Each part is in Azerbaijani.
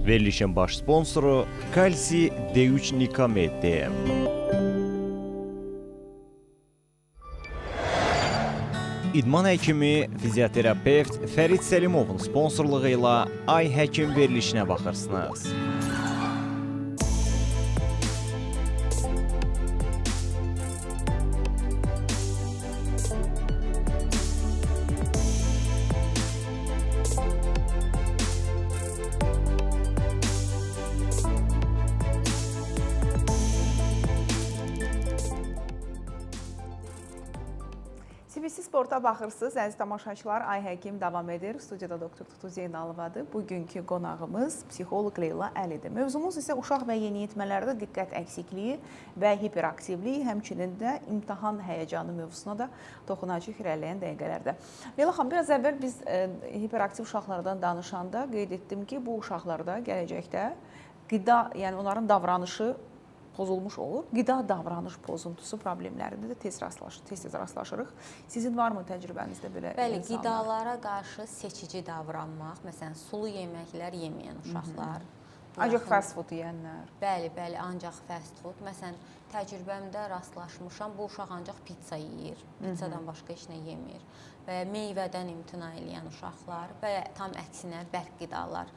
Verilişin baş sponsoru Kalsi D3 Nikamed. İdman həkimi, fizioterapevt Fərid Səlimovun sponsorluğu ilə Ay Həkim verilişinə baxırsınız. CBC Sport'a baxırsınız. Əziz tamaşaçılar, Ay Həkim davam edir. Studiyada Doktor Tutu Zeynalovadır. Bugünkü qonağımız psixoloq Leyla Əlidir. Mövzumuz isə uşaq və yeniyetmələrdə diqqət əksikliyi və hiperaktivliyi, həmçinin də imtahan həyəcanı mövzusuna da toxunacaq irəliləyən dəqiqələrdə. Leyla xanım, biraz əvvəl biz hiperaktiv uşaqlardan danışanda qeyd etdim ki, bu uşaqlarda gələcəkdə qida, yəni onların davranışı pozulmuş olur. Qida davranış pozuntusu problemlərində də tez rastlaşırıq. Sizin varmı təcrübənizdə belə Bəli, insanlar? qidalara qarşı seçici davranmaq, məsələn, sulu yeməklər yeməyən uşaqlar. Ancaq fast food yeyənlər. Bəli, ancaq fast food. Məsələn, təcrübəmdə rastlaşmışam, bu uşaq ancaq pizza yeyir, pizzadan başqa heç nə yemir. Və meyvədən imtina edən uşaqlar və tam əksinə bərk qidalar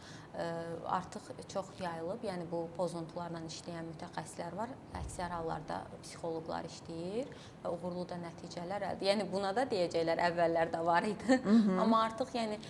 artıq çox yayılıb. Yəni bu pozuntularla işləyən mütəxəssislər var. Əksər hallarda psixoloqlar işləyir və uğurlu da nəticələr əldə. Yəni buna da deyəcəklər əvvəllər də var idi. Amma artıq yəni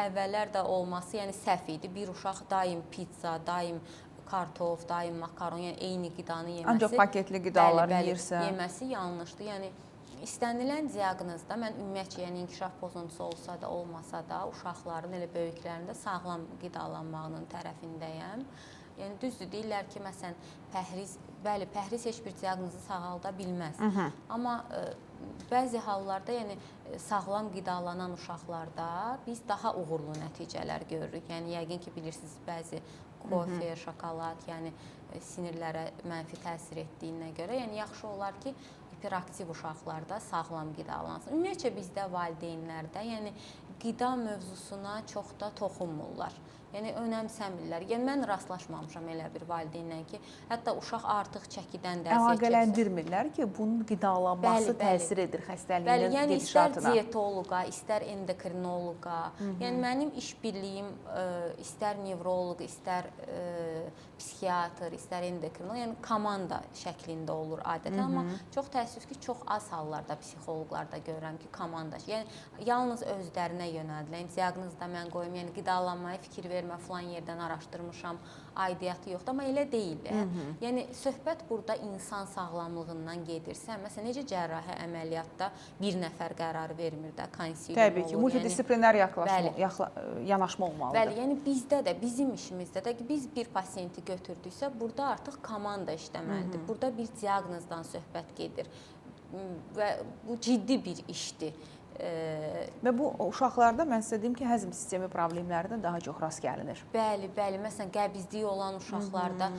əvvəllər də olması yəni səhv idi. Bir uşaq daim pizza, daim kartof, daim makaron, yəni eyni qidanı yeməsi. Ancaq paketli qidalar yeyirsə. Yeməsi yanlışdır. Yəni İstənilən diaqnozda mən ümumiyyətcə yəni inkişaf pozuntusu olsa da, olmasa da uşaqların elə böyüklərin də sağlam qidalanmağının tərəfindəyəm. Yəni düzdür, deyirlər ki, məsələn, pəhriz, bəli, pəhriz heç bir diaqnozu sağalda bilməz. Amma bəzi hallarda, yəni sağlam qidalanan uşaqlarda biz daha uğurlu nəticələr görürük. Yəni yəqin ki, bilirsiniz, bəzi kofe, şokolad, yəni sinirlərə mənfi təsir etdiyinə görə, yəni yaxşı olar ki, hiperaktiv uşaqlarda sağlam qidalansın. Ümumiyyətcə bizdə valideynlərdə, yəni qida mövzusuna çox da toxunmurlar. Yəni önəmsəmirlər. Yəni mən rastlaşmamışam elə bir valideynlə ki, hətta uşaq artıq çəkidən dərs keçirsə. Əlaqələndirmirlər ki, bunun qidalanması təsir edir xəstəliyin gedişatına. Yəni istər dietoloqa, istər endokrinoloqa, yəni mənim iş birliyim istər nevroloq, istər psixiatr, istər endokrinoloq, yəni komanda şəklində olur adətən, amma çox təəssüf ki, çox az hallarda psixoloqlarda görürəm ki, komanda. Yəni yalnız özlərinə yönəldilən, diaqnozda mən qoyum, yəni qidalanmaya fikir vermə, filan yerdən araşdırmışam, aidiyyatı yoxdur, amma elə deyil. Yəni söhbət burada insan sağlamlığından gedirsə, məsələn, necə cərrahi əməliyyatda bir nəfər qərar vermir də, konsilium olur. Təbii ki, multidisipliner yanaşma olmalıdır. Bəli, yəni bizdə də, bizim işimizdə də ki, biz bir pasiyenti götürdüksə, burada artıq komanda işləməlidir. Burada bir diaqnozdan söhbət gedir və bu ciddi bir işdir. Və bu uşaqlarda mən sizə deyim ki, həzm sistemi problemlərinə daha çox rast gəlinir. Bəli, məsələn, qəbizliyi olan uşaqlarda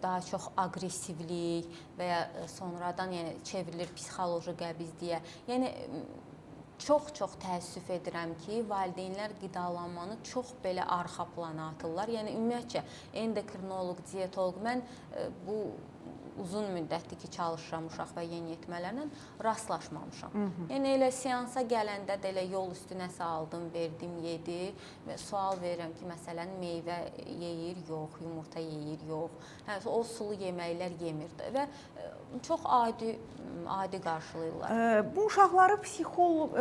daha çox aqressivlik və ya sonradan yəni çevrilir psixoloji qəbizliyə. Yəni çox təəssüf edirəm ki, valideynlər qidalanmanı çox belə arxa plana atırlar. Yəni ümumiyyətcə endokrinoloq, dietoloq, mən bu uzun müddətdir ki, çalışıram uşaq və yeniyetmələrlə, rastlaşmamışam. Yəni elə seansa gələndə də elə yol üstü nəsə aldım, verdim, yedi və sual verirəm ki, məsələn, meyvə yeyir, yox, yumurta yeyir, yox. O sulu yeməklər yemirdi və çox adi qarşılayırlar. Bu uşaqları psixoloq,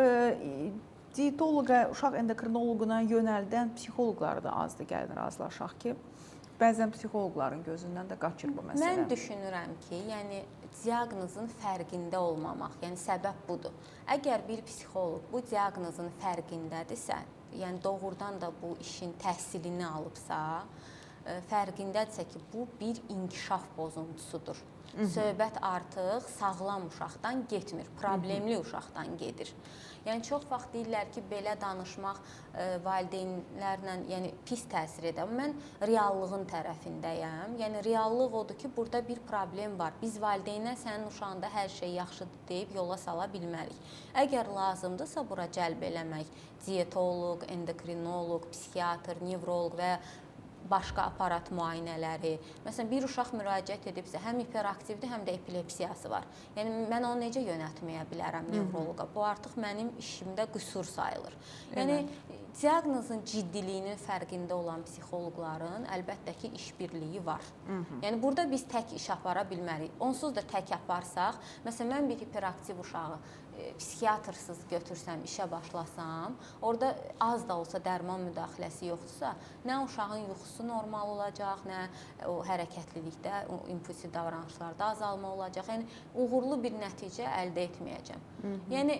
dietoloqa, uşaq endokrinoloquna yönəldən psixoloqları da azdır, gəlir razılaşaq ki, bəzən psixoloqların gözündən də qaçır bu məsələ. Mən düşünürəm ki, yəni diaqnozun fərqində olmamaq, yəni səbəb budur. Əgər bir psixoloq bu diaqnozun fərqindədirsə, yəni doğrudan da bu işin təhsilini alıbsa, fərqindədirsə ki, bu bir inkişaf pozuntusudur. Söhbət artıq sağlam uşaqdan getmir, problemli uşaqdan gedir. Yəni çox vaxt deyirlər ki, belə danışmaq valideynlərlə yəni pis təsir edir. Mən reallığın tərəfindəyəm. Yəni reallıq odur ki, burada bir problem var. Biz valideynlər sənin uşağında hər şey yaxşıdır deyib yola sala bilmərik. Əgər lazımdırsa bura cəlb eləmək, dietoloq, endokrinoloq, psixiatr, nevroloq və başqa aparat müayinələri. Məsələn, bir uşaq müraciət edibsə, həm hiperaktivdir, həm də epilepsiyası var. Yəni mən onu necə yönəltməyə bilərəm nevroloqa? Bu artıq mənim işimdə qüsur sayılır. Yəni diaqnozun ciddiliyinin fərqində olan psixoloqların əlbəttə ki, işbirliyi var. Yəni burada biz tək iş apara bilmərik. Onsuz da tək aparsaq, məsələn mən bir hiperaktiv uşağı psixiatrsız götürsəm, işə başlasam, orada az da olsa dərman müdaxiləsi yoxdursa, nə uşağın yuxusu normal olacaq, nə o hərəkətlilikdə, o impulsiv davranışlarda azalma olacaq. Yəni uğurlu bir nəticə əldə etməyəcəm. Yəni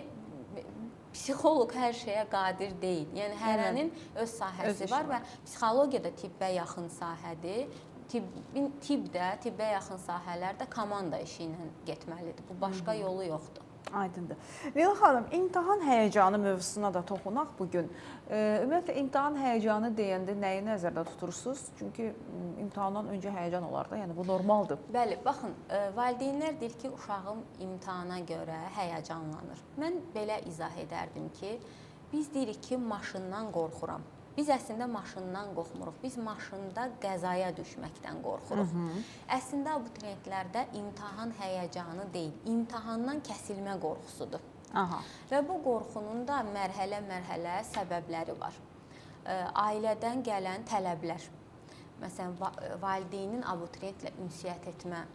psixoloq hər şeyə qadir deyil. Yəni hərənin öz sahəsi var və psixologiya da tibbə yaxın sahədir. Tibbə yaxın səhalər də komanda işi ilə getməlidir. Bu başqa yolu yoxdur. Aydındır. Leyla xanım, imtahan həyəcanı mövzusuna da toxunaq bugün. Ümumiyyətlə, imtahan həyəcanı deyəndə nəyi nəzərdə tutursunuz? Çünki imtahandan öncə həyəcan olar da, yəni bu normaldır. Bəli, baxın, valideynlər deyir ki, uşağım imtahana görə həyəcanlanır. Mən belə izah edərdim ki, biz deyirik ki, maşından qorxuram. Biz əslində maşından qorxmuruq. Biz maşında qəzaya düşməkdən qorxuruq. Əslində abituriyentlərdə imtahan həyəcanı deyil, imtahandan kəsilmə qorxusudur. Və bu qorxunun da mərhələ-mərhələ səbəbləri var. Ailədən gələn tələblər. Məsələn, valideynin abituriyentlə ünsiyyət etmə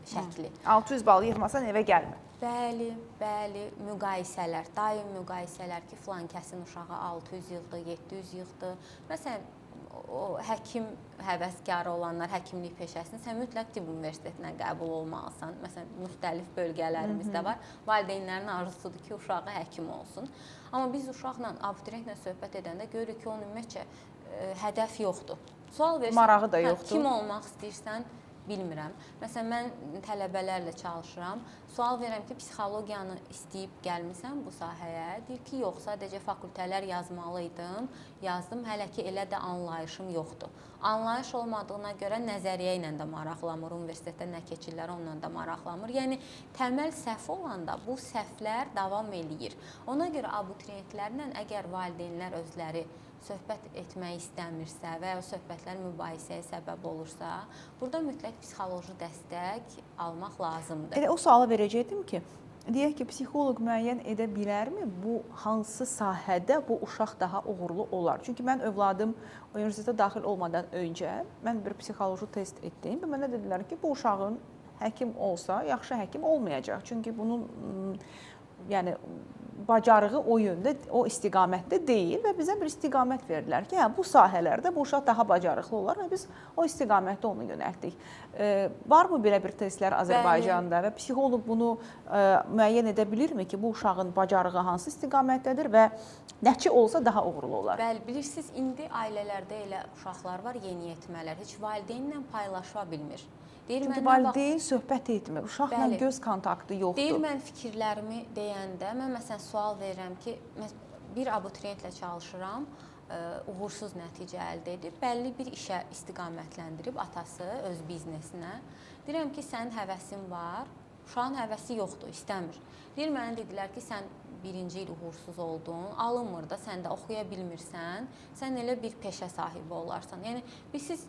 şəkli. 600 bal yığmasan evə gəlmə. Bəli, müqayisələr, daim müqayisələr ki, filan kəsin uşağı 600 yığdı, 700 yığdı. Məsələn, o həkim həvəskarı olanlar, həkimlik peşəsini sən mütləq tibb universitetinə qəbul olmalısan. Məsələn, müxtəlif bölgələrimizdə var. Valideynlərin arzusudur ki, uşağı həkim olsun. Amma biz uşaqla, abituriyentlə söhbət edəndə görürük ki, onun ümumiyyətcə hədəf yoxdur. Sual versən, marağı da yoxdur. Kim olmaq istəyirsən? Bilmirəm. Məsələn, mən tələbələrlə çalışıram. Sual verirəm ki, psixologiyanı istəyib gəlmisən bu sahəyə? Deyir ki, yox, sadəcə fakültələr yazmalıydım. Yazdım, hələ ki elə də anlayışım yoxdur. Anlayış olmadığına görə nəzəriyyə ilə də maraqlamır, universitetdə nə keçirlər onunla da maraqlamır. Yəni, təməl səhv olanda bu səhvlər davam eləyir. Ona görə abituriyentlərlə əgər valideynlər özləri söhbət etmək istəmirsə və ya söhbətlər mübahisəyə səbəb olursa, burada mütləq psixoloji dəstək almaq lazımdır. Elə o sualı verəcəkdim ki, deyək ki, psixoloq müəyyən edə bilərmi bu hansı sahədə bu uşaq daha uğurlu olar? Çünki mən övladım universitetə daxil olmadan öncə mən bir psixoloji test etdim və mənə dedilər ki, bu uşağın həkim olsa, yaxşı həkim olmayacaq. Çünki bunun yəni bacarığı o yöndə, o istiqamətdə deyil və bizə bir istiqamət verdilər ki, bu sahələrdə bu uşaq daha bacarıqlı olar və biz o istiqamətdə onu yönəltdik. Varmı belə bir testlər Azərbaycanda və psixoloq bunu müəyyən edə bilirmi ki, bu uşağın bacarığı hansı istiqamətdədir və nəçi olsa daha uğurlu olar? Bəli, bilirsiniz, indi ailələrdə elə uşaqlar var, yeniyetmələr, heç valideynlə paylaşa bilmir. Çünki valideyn söhbət etmir, uşaqla göz kontaktı yoxdur. Deyir, mən fikirlərimi deyəndə, mən məsələn sual verirəm ki, bir abituriyentlə çalışıram, uğursuz nəticə əldə edib, bəlli bir işə istiqamətləndirib atası öz biznesinə. Deyirəm ki, sənin həvəsin var, uşağın həvəsi yoxdur, istəmir. Deyir, mənə dedilər ki, sən birinci il uğursuz oldun, alınmır da, sən də oxuya bilmirsən, sən elə bir peşə sahibi olarsan. Yəni,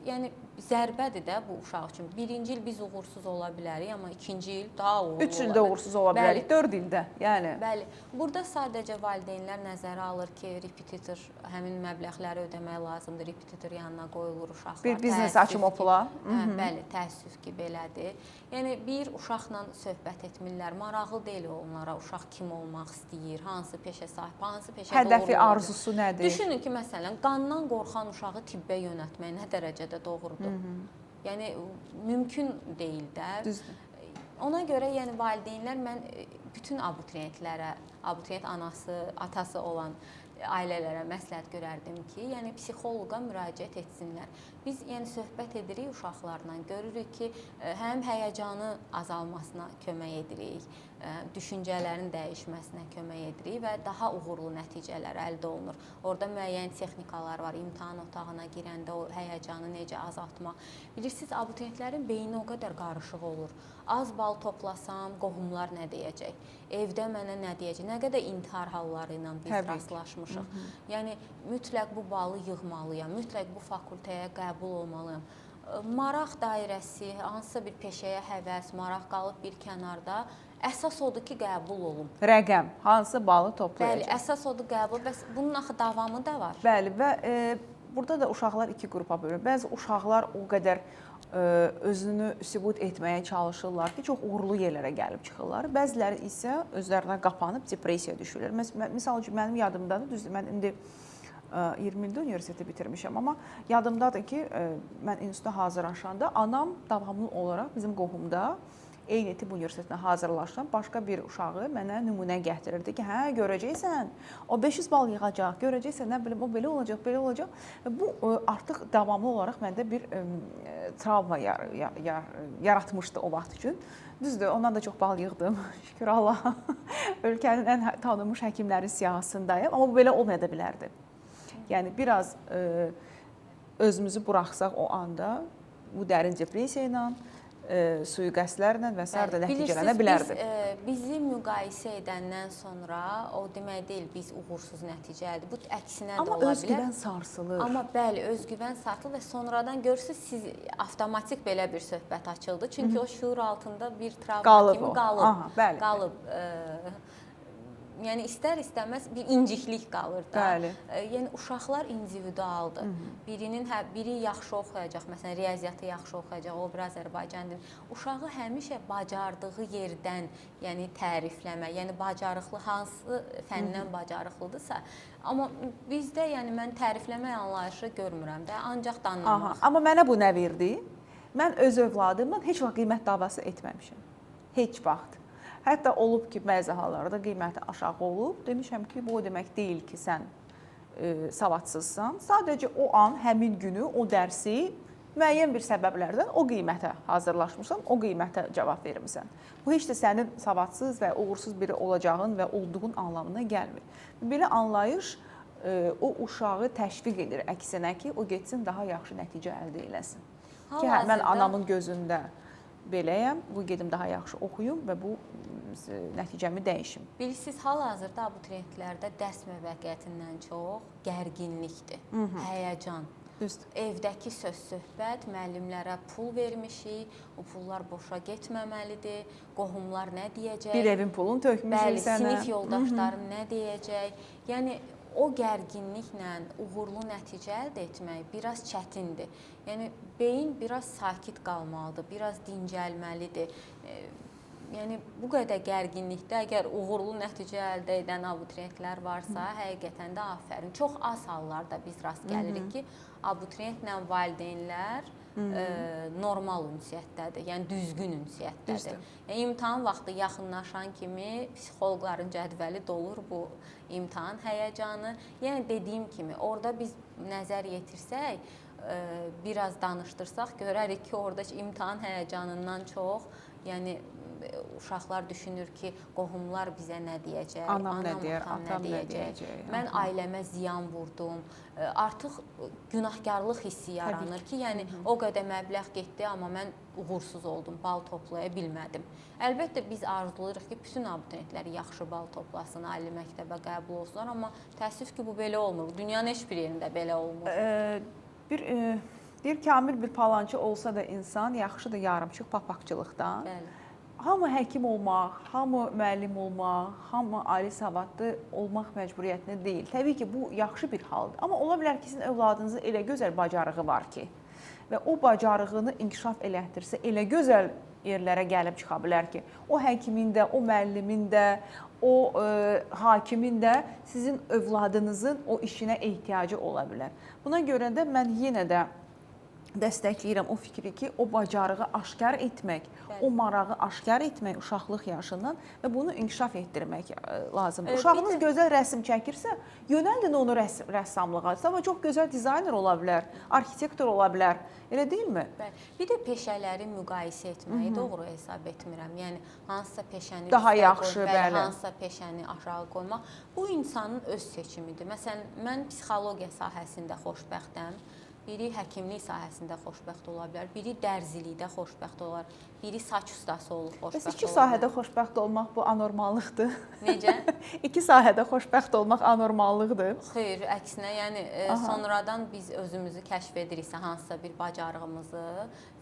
yəni zərbədir də bu uşaq üçün. Birinci il biz uğursuz ola bilərik, amma ikinci il daha uğurlu ola bilərik. 3 ildə uğursuz ola bilərik, 4 ildə. Yəni. Bəli. Burada sadəcə valideynlər nəzərə alır ki, repetitor həmin məbləğləri ödəmək lazımdır, repetitor yanına qoyulur uşaqlar. Bir biznes açım o pula. Bəli, təəssüf ki, belədir. Yəni, bir uşaqla söhbət etmirlər, maraqlı deyil onlara, uşaq kim olmaq istəyir, hansı peşə sahibi, hansı peşədə uğurlu olacaq. Hədəfi, arzusu nədir? Düşünün ki, məsələn, qandan qorxan uşağı tibbə yönəltmək nə dərəcədə doğrudur? Yəni, mümkün deyil də. Düzdür. Ona görə, yəni, valideynlər mən bütün abituriyentlərə, abituriyent anası, atası olan ailələrə məsləhət görərdim ki, yəni psixoloqa müraciət etsinlər. Biz yəni söhbət edirik uşaqlarla, görürük ki, həm həyəcanı azalmasına kömək edirik, düşüncələrin dəyişməsinə kömək edirik və daha uğurlu nəticələr əldə olunur. Orada müəyyən texnikalar var, imtahan otağına girəndə o həyəcanı necə azaltmaq. Bilirsiniz, abituriyentlərin beyni o qədər qarışıq olur. Az bal toplasam, qohumlar nə deyəcək? Evdə mənə nə deyəcək? Nə qədər intihar halları ilə biz rastlaşmışıq. almışıq. Yəni mütləq bu balı yığmalıyam, mütləq bu fakültəyə qəbul olmalıyam. Maraq dairəsi, hansısa bir peşəyə həvəs, maraq qalıb bir kənarda. Əsas odur ki, qəbul olum. Rəqəm, hansı balı toplayacaq? Bəli, əsas odur qəbul. Bəs bunun axı davamı da var. Bəli və burada da uşaqlar iki qrupa bölünür. Bəzi uşaqlar o qədər özünü sübut etməyə çalışırlar ki, çox uğurlu yerlərə gəlib çıxırlar. Bəziləri isə özlərinə qapanıb depressiyaya düşürlər. Məsəl üçün mənim yadımdadır, düzdür, mən indi 20 ildə universiteti bitirmişəm, amma yadımdadır ki, mən instituta hazırlaşanda anam davamlı olaraq bizim qohumda eyni tip universitetinə hazırlaşan başqa bir uşağı mənə nümunə gətirirdi ki, hə, görəcəksən, o 500 bal yığacaq, görəcəksən, nə bilim, o belə olacaq, belə olacaq. Bu artıq davamlı olaraq məndə bir travma yaratmışdı o vaxt üçün. Düzdür, ondan da çox bal yığdım, şükür Allah. Ölkənin ən tanınmış həkimlərin siyahısındayım, amma bu belə olmaya da bilərdi. Yəni, biraz özümüzü buraxsaq o anda bu dərin depressiya ilə, sui-qəsdlərlə və s. da nəticələnə bilərdi. Bizi müqayisə edəndən sonra o demək deyil, biz uğursuz nəticə əldə. Bu əksinə də ola bilər. Amma özgüvən sarsılır. Amma bəli, özgüvən sarsılır və sonradan görürsünüz, siz avtomatik belə bir söhbət açıldı. Çünki o şuur altında bir travma kimi qalıb. Aha, bəli. Qalıb. Yəni istər-istəməz bir inciklik qalır da. Bəli. Yəni uşaqlar individualdır. Biri yaxşı oxuyacaq, məsələn, riyaziyyatı yaxşı oxuyacaq, o bir Azərbaycan dili. Uşağı həmişə bacardığı yerdən, yəni tərifləmə, yəni bacarıqlı hansı fəndən bacarıqlıdırsa, amma bizdə yəni mən tərifləmə anlayışı görmürəm də, ancaq danlamaq. Amma mənə bu nə verdi? Mən öz övladımdan heç vaxt qiymət davası etməmişəm. Heç vaxt. Hətta olub ki, bəzi hallarda qiyməti aşağı olub. Demişəm ki, bu o demək deyil ki, sən savadsızsan. Sadəcə o an, həmin günü, o dərsi müəyyən bir səbəblərdən o qiymətə hazırlaşmışsan, o qiymətə cavab vermirsən. Bu heç də sənin savadsız və uğursuz biri olacağın və olduğun anlamına gəlmir. Belə anlayış o uşağı təşviq edir əksinə ki, o getsin daha yaxşı nəticə əldə eləsin. Ki, mən anamın gözündə beləyəm, bu gedim daha yaxşı oxuyum və bu nəticəmi dəyişim. Bilirsiniz, hal-hazırda abituriyentlərdə dərs müvəqqətindən çox gərginlikdir, həyəcan. Düzdür. Evdəki söz-söhbət, müəllimlərə pul vermişik, o pullar boşa getməməlidir, qohumlar nə deyəcək? Bir evin pulunu tökmüşük sənə. Bəli, sinif yoldaşlarım nə deyəcək? Yəni, o gərginliklə uğurlu nəticə əldə etmək biraz çətindir. Yəni, beyin biraz sakit qalmalıdır, biraz dincəlməlidir. Yəni, bu qədər gərginlikdə əgər uğurlu nəticə əldə edən abituriyentlər varsa, həqiqətən də afərin. Çox az hallarda biz rast gəlirik ki, abituriyentlə valideynlər normal ünsiyyətdədir, yəni düzgün ünsiyyətdədir. Yəni, imtahan vaxtı yaxınlaşan kimi psixoloqların cədvəli dolur bu imtahan həyəcanı. Yəni, dediyim kimi, orada biz nəzər yetirsək, biraz danışdırsaq, görərik ki, orada imtahan həyəcanından çox, yəni, uşaqlar düşünür ki, qohumlar bizə nə deyəcək, anam nə deyər, atam nə deyəcək. Mən ailəmə ziyan vurdum. Artıq günahkarlıq hissi yaranır ki, yəni o qədər məbləğ getdi, amma mən uğursuz oldum, bal toplaya bilmədim. Əlbəttə biz arzulayırıq ki, bütün abituriyentlər yaxşı bal toplasın, ali məktəbə qəbul olsunlar, amma təəssüf ki, bu belə olmur. Dünyanın heç bir yerində belə olmur. Deyir, kamil bir palançı olsa da insan yaxşıdır yarımçıq papaqçılıqdan. Bəli. Hamı həkim olmaq, hamı müəllim olmaq, hamı ali savadlı olmaq məcburiyyətində deyil. Təbii ki, bu yaxşı bir haldır. Amma ola bilər ki, sizin övladınızın elə gözəl bacarığı var ki və o bacarığını inkişaf elətdirsə, elə gözəl yerlərə gəlib çıxa bilər ki, o həkimin də, o müəllimin də, o hakimin də sizin övladınızın o işinə ehtiyacı ola bilər. Buna görə də mən yenə də dəstəkləyirəm o fikri ki, o bacarığı aşkar etmək, o marağı aşkar etmək uşaqlıq yaşından və bunu inkişaf etdirmək lazımdır. Uşağınız gözəl rəsm çəkirsə, yönəldin onu rəssamlığa. Amma çox gözəl dizayner ola bilər, arxitektor ola bilər. Elə deyilmi? Bəli. Bir də peşələri müqayisə etməyi doğru hesab etmirəm. Yəni hansısa peşəni daha yaxşı, bəli, hansısa peşəni aşağı qoymaq bu insanın öz seçimidir. Məsələn, mən psixologiya sahəsində xoşbəxtəm. biri həkimlik sahəsində xoşbəxt ola bilər, biri dərzilikdə xoşbəxt olar, biri saç ustası olur, xoşbəxt Bəs olar. iki sahədə xoşbəxt olmaq bu anormallıqdır. Necə? İki sahədə xoşbəxt olmaq anormallıqdır. Xeyr, əksinə, yəni sonradan biz özümüzü kəşf ediriksə, hansısa bir bacarığımızı,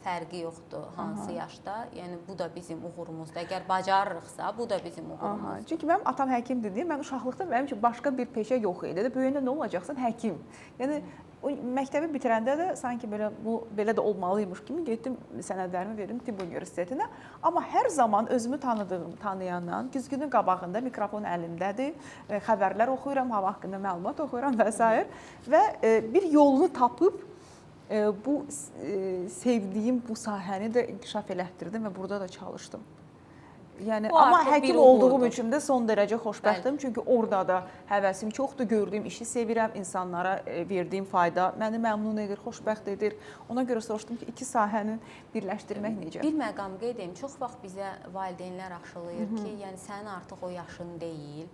fərqi yoxdur hansı yaşda. Yəni bu da bizim uğurumuzdur. Əgər bacarırıqsa, bu da bizim uğurumuzdur. Çünki mənim atam həkimdir deyə mən uşaqlıqda mənim üçün başqa bir peşə yox idi. Böyüyəndə nə olacaqsan? Həkim. Yəni o məktəbi bitirəndə də sanki belə də olmalıymış kimi getdim, sənədlərimi verdim tibb universitetinə. Amma hər zaman özümü tanıyandan güzgünün qabağında mikrofon əlimdədir, xəbərlər oxuyuram, hava haqqında məlumat oxuyuram və s. və bir yolunu tapıb bu sevdiyim bu sahəni də inkişaf elətdirdim və burada da çalışdım. Yəni amma həkim olduğum üçün də son dərəcə xoşbəxtəm. Çünki orada da həvəsim çoxdur, gördüyüm işi sevirəm, insanlara verdiyim fayda məni məmnun edir, xoşbəxt edir. Ona görə soruşdum ki, iki sahəni birləşdirmək necə? Bir məqam qeyd edeyim. Çox vaxt bizə valideynlər aşılayır ki, yəni sənin artıq o yaşın deyil.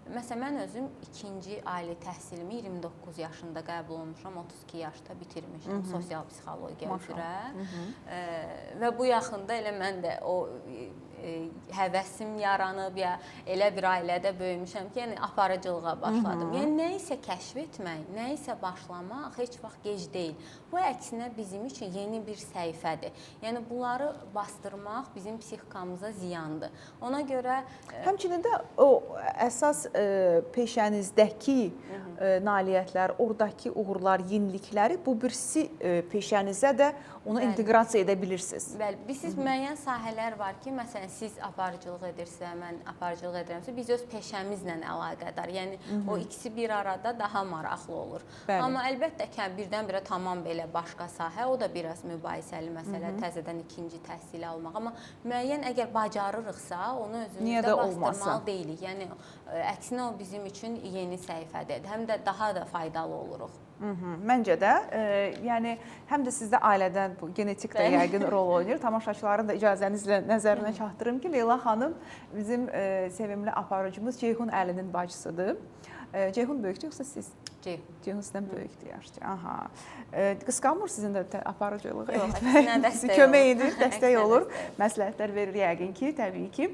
Məsələn, mən özüm ikinci ali təhsilimi 29 yaşında qəbul olmuşam, 32 yaşda bitirmişəm sosial psixologiya üzrə. Və bu yaxında elə mən də o həvəsim yaranıb, ya elə bir ailədə böyümüşəm ki, yəni aparıcılığa başladım. Yəni nə isə kəşf etmək, nə isə başlamaq heç vaxt gec deyil. Bu əksinə bizim üçün yeni bir səhifədir. Yəni bunları bastırmaq bizim psixikamıza ziyandır. Ona görə həmçinin də o əsas peşənizdəki nailiyyətlər, oradakı uğurlar, yenilikləri bu birisi peşənizə də onu inteqrasiya edə bilirsiniz. Bəli, siz müəyyən sahələr var ki, məsələn siz aparıcılıq edirsə, mən aparıcılıq edirəmsə, biz öz peşəmizlə əlaqədar. Yəni o ikisi bir arada daha maraqlı olur. Bəli. Amma əlbəttə ki, birdən-birə tamam belə başqa sahə, o da biraz mübahisəli məsələ, təzədən ikinci təhsili almaq. Amma müəyyən əgər bacarırıqsa, onu özümüzdə bastırmalı deyilik. Yəni əksinə o bizim üçün yeni səhifədir. Həm də daha da faydalı oluruq. Məncə də, yəni həm də sizdə ailədən bu genetik də yəqin rol oynayır. Tamaşaçıların da icazənizlə nəzərinə çatdırım ki, Leyla xanım bizim sevimli aparıcımız Ceyhun Əlinin bacısıdır. Ceyhun böyükdür yoxsa siz? Ceyhun sizdən böyükdür yaşca. Aha. Qısqanmır sizin də aparıcılıq etmək? Kömək edir, dəstək olur. Məsləhətlər verir yəqin ki, təbii ki.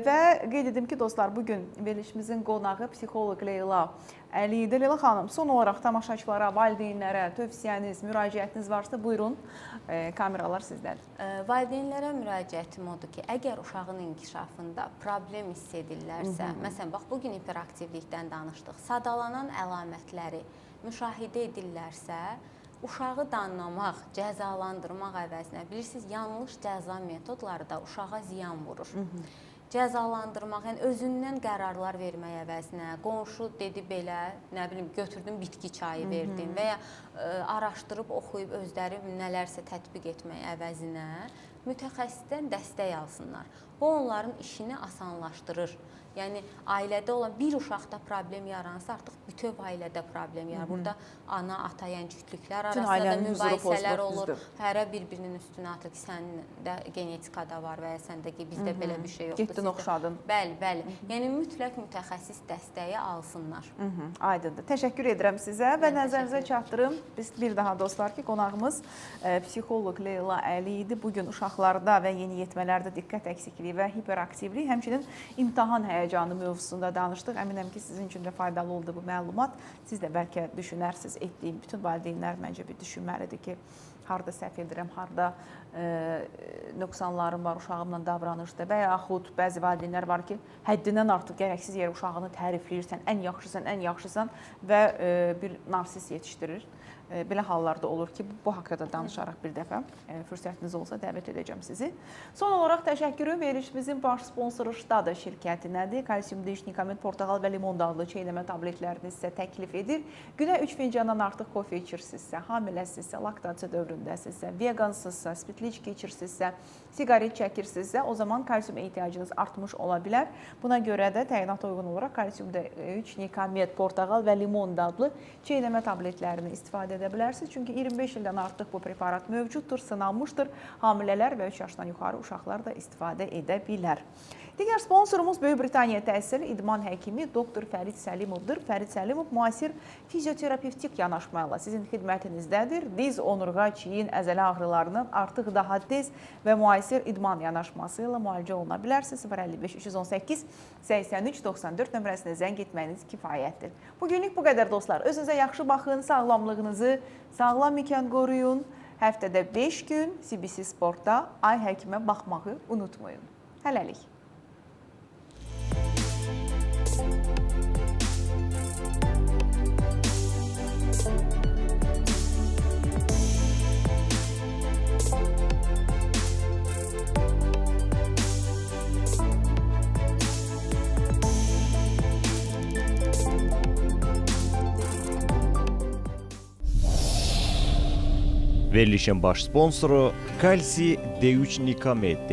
Və qeyd edim ki, dostlar, bugün verilişimizin qonağı psixoloq Leyla Əlidir. Leyla xanım, son olaraq tamaşaçılara, valideynlərə tövsiyəniz, müraciətiniz varsa buyurun, kameralar sizdədir. Valideynlərə müraciətim odur ki, əgər uşağın inkişafında problem hiss edirlərsə, məsələn, bax, bugün hiperaktivlikdən danışdıq, sadalanan əlamətləri müşahidə edirlərsə, uşağı danlamaq, cəzalandırmaq əvəzinə, bilirsiniz, yanlış cəza metodları da uşağa ziyan vurur. Cəzalandırmaq, yəni özündən qərarlar vermək əvəzinə, qonşu dedi belə, nə bilim, götürdüm bitki çayı verdim və ya araşdırıb, oxuyub özləri nələrsə tətbiq etmək əvəzinə mütəxəssisdən dəstək alsınlar. Bu onların işini asanlaşdırır. Yəni ailədə olan bir uşaqda problem yaransa artıq bütöv ailədə problem yaranır. Burada ana, ata, yəni cütlüklər arasında da mübahisələr olur. Hərə bir-birinin üstünə atır ki, səndə genetikada var və ya səndə ki, bizdə belə bir şey yoxdur. Getdin, oxşadın. Bəli, bəli. Yəni mütləq mütəxəssis dəstəyi alsınlar. Aydındır. Təşəkkür edirəm sizə və nəzərinizə çatdırım. Biz bir daha dostlar ki, qonağımız psixoloq Leyla Əli idi. Bugün uşaqlarda və yeniyetmələrdə diqqət əksikliyi və hiperaktivlik, həmçinin imtahan həyəcanı mövzusunda danışdıq. Əminəm ki, sizin üçün də faydalı oldu bu məlumat. Siz də bəlkə düşünərsiniz, etdiyim bütün valideynlər məncə bir düşünməlidir ki, harda səhv edirəm, harda nöqsanlarım var uşağımla davranışda və yaxud bəzi valideynlər var ki, həddindən artıq gərəksiz yerə uşağını tərifləyirsən, ən yaxşısan və bir narsist yetişdirir. Belə hallarda olur ki, bu haqqda danışaraq bir dəfə fürsətiniz olsa dəvət edəcəm sizi. Son olaraq təşəkkürüm verilişimizin baş sponsoru Ştada şirkətinədir. Kalsium D, Nikomet, portağal və limon dadlı çeynəmə tabletlərini sizə təklif edir. Günə 3 fincandan artıq kofe içirsinizsə, hamiləsizsə, laktasiya dövründəsizsə, vegansızsa, spirtli içki içirsinizsə, siqaret çəkirsinizsə, o zaman kalsium ehtiyacınız artmış ola bilər. Buna görə də təyinata uyğun olaraq kalsium D3, Nikomet, portağal və limon dadlı çeynəmə tabletlərini istifadə edə bilərsiniz. Çünki 25 ildən artıq bu preparat mövcuddur, sınanmışdır. Hamilələr və 3 yaşdan yuxarı uşaqlar da istifadə edə bilər. Digər sponsorumuz Böyük Britaniya təhsil idman həkimi Dr. Fərid Səlimovdur. Fərid Səlimov müasir fizioterapevtik yanaşmayla sizin xidmətinizdədir. Diz, onurğa, çiyin, əzələ ağrılarının artıq daha tez və müasir idman yanaşması ilə müalicə oluna bilərsiniz. 055 318 83 94 nömrəsinə zəng etməyiniz kifayətdir. Bugünlük bu qədər dostlar. Özünüzə yaxşı baxın, sağlamlığınızı sağlam ikən qoruyun. Həftədə 5 gün CBC Sportda Ay Həkimə baxmağı unutmayın. Hələlik. Verilişin baş sponsoru Kalsi D3 Nikamed.